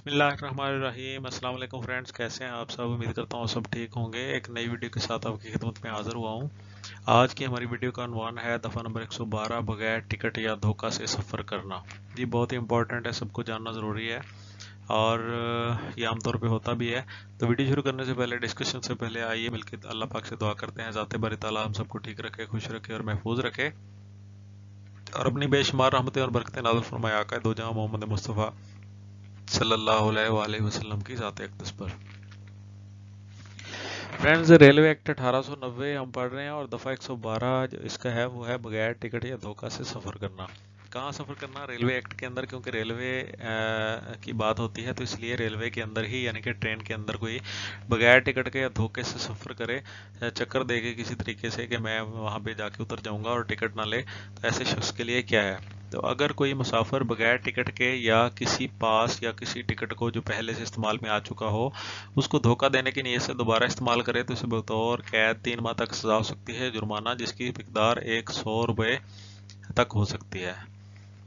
बिस्मिल्लाहिर्रहमानिर्रहीम। अस्सलाम वालेकुम फ्रेंड्स, कैसे हैं आप सब। उम्मीद करता हूँ सब ठीक होंगे। एक नई वीडियो के साथ आपकी खिदमत में हाजिर हुआ हूँ। आज की हमारी वीडियो का अनवान है दफ़ा नंबर 112, बगैर टिकट या धोखा से सफ़र करना। ये बहुत ही इंपॉर्टेंट है, सबको जानना ज़रूरी है और ये आमतौर पे होता भी है। तो वीडियो शुरू करने से पहले, डिस्कशन से पहले, आइए मिलकर अल्लाह पाक से दुआ करते हैं, ज़ाते बारी ताला हम सबको ठीक रखे, खुश रखे और महफूज रखे और अपनी बेशुमार रहमतें और बरकतें नाज़िल फरमाए आका दो जहां मोहम्मद मुस्तफ़ा सल्लल्लाहु अलैहि वसल्लम की ज़ात अक़दस पर। फ्रेंड्स, रेलवे एक्ट 1890 हम पढ़ रहे हैं और दफ़ा 112 जो इसका है वो है बगैर टिकट या धोखा से सफ़र करना। कहाँ सफ़र करना? रेलवे एक्ट के अंदर, क्योंकि रेलवे की बात होती है तो इसलिए रेलवे के अंदर ही, यानी कि ट्रेन के अंदर कोई बगैर टिकट के या धोखे से सफ़र करे, चक्कर दे के किसी तरीके से कि मैं वहाँ पे जाके उतर जाऊँगा और टिकट ना ले, तो ऐसे शख्स के लिए क्या है। तो अगर कोई मुसाफिर बगैर टिकट के या किसी पास या किसी टिकट को जो पहले से इस्तेमाल में आ चुका हो उसको धोखा देने की नीयत से दोबारा इस्तेमाल करे तो इसे बतौर कैद 3 माह तक सजा हो सकती है, जुर्माना जिसकी मिकदार 100 रुपये तक हो सकती है।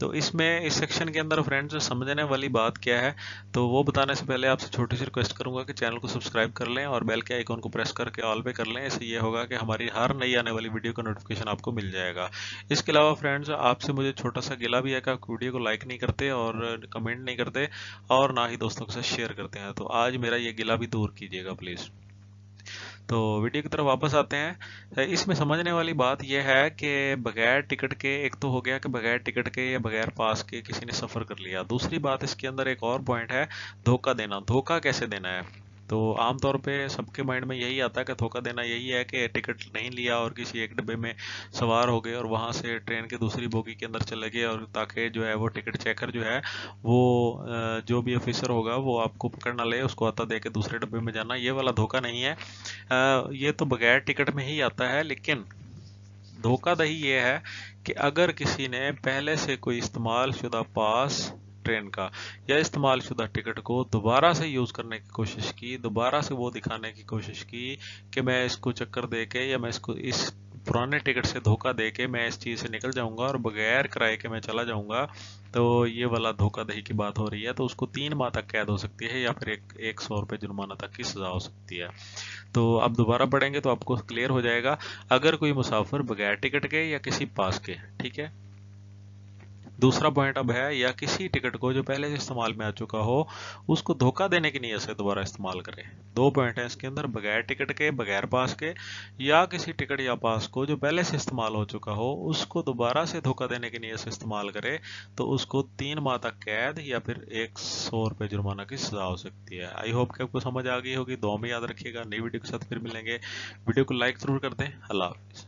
तो इसमें इस सेक्शन के अंदर फ्रेंड्स समझने वाली बात क्या है, तो वो बताने से पहले आपसे छोटी सी रिक्वेस्ट करूंगा कि चैनल को सब्सक्राइब कर लें और बेल के आइकॉन को प्रेस करके ऑल पे कर लें। इससे ये होगा कि हमारी हर नई आने वाली वीडियो का नोटिफिकेशन आपको मिल जाएगा। इसके अलावा फ्रेंड्स, आपसे मुझे छोटा सा गिला भी है कि आप वीडियो को लाइक नहीं करते और कमेंट नहीं करते और ना ही दोस्तों के साथ शेयर करते हैं। तो आज मेरा ये गिला भी दूर कीजिएगा प्लीज़। तो वीडियो की तरफ वापस आते हैं। इसमें समझने वाली बात यह है कि बगैर टिकट के, एक तो हो गया कि बगैर टिकट के या बगैर पास के किसी ने सफ़र कर लिया। दूसरी बात इसके अंदर एक और पॉइंट है, धोखा देना। धोखा कैसे देना है? तो आमतौर पे सबके माइंड में यही आता है कि धोखा देना यही है कि टिकट नहीं लिया और किसी एक डब्बे में सवार हो गए और वहां से ट्रेन के दूसरी बोगी के अंदर चले गए, और ताकि जो है वो टिकट चेकर जो है वो जो भी ऑफिसर होगा वो आपको पकड़ ना ले, उसको आता दे के दूसरे डब्बे में जाना। ये वाला धोखा नहीं है। ये तो बगैर टिकट में ही आता है। लेकिन धोखाधड़ी ये है कि अगर किसी ने पहले से कोई इस्तेमाल शुदा पास ट्रेन का या इस्तेमाल शुदा टिकट को दोबारा से यूज करने की कोशिश की, दोबारा से वो दिखाने की कोशिश की कि मैं इसको चक्कर दे के या मैं इसको इस पुराने टिकट से धोखा दे के मैं इस चीज से निकल जाऊंगा और बगैर किराए के मैं चला जाऊंगा, तो ये वाला धोखाधड़ी की बात हो रही है। तो उसको 3 माह तक कैद हो सकती है या फिर 100 रुपये जुर्माना तक की सजा हो सकती है। तो आप दोबारा पढ़ेंगे तो आपको क्लियर हो जाएगा। अगर कोई मुसाफिर बगैर टिकट के या किसी पास के, ठीक है। दूसरा पॉइंट अब है, या किसी टिकट को जो पहले से इस्तेमाल में आ चुका हो उसको धोखा देने की नीयत से दोबारा इस्तेमाल करें। दो पॉइंट है इसके अंदर, बगैर टिकट के, बगैर पास के, या किसी टिकट या पास को जो पहले से इस्तेमाल हो चुका हो उसको दोबारा से धोखा देने की नीयत से इस्तेमाल करे तो उसको 3 माह तक कैद या फिर 100 रुपये जुर्माना की सजा हो सकती है। आई होप कि आपको समझ आ गई होगी। दुआ में याद रखिएगा। नई वीडियो के साथ फिर मिलेंगे। वीडियो को लाइक जरूर कर दें। अल्लाह हाफिज़।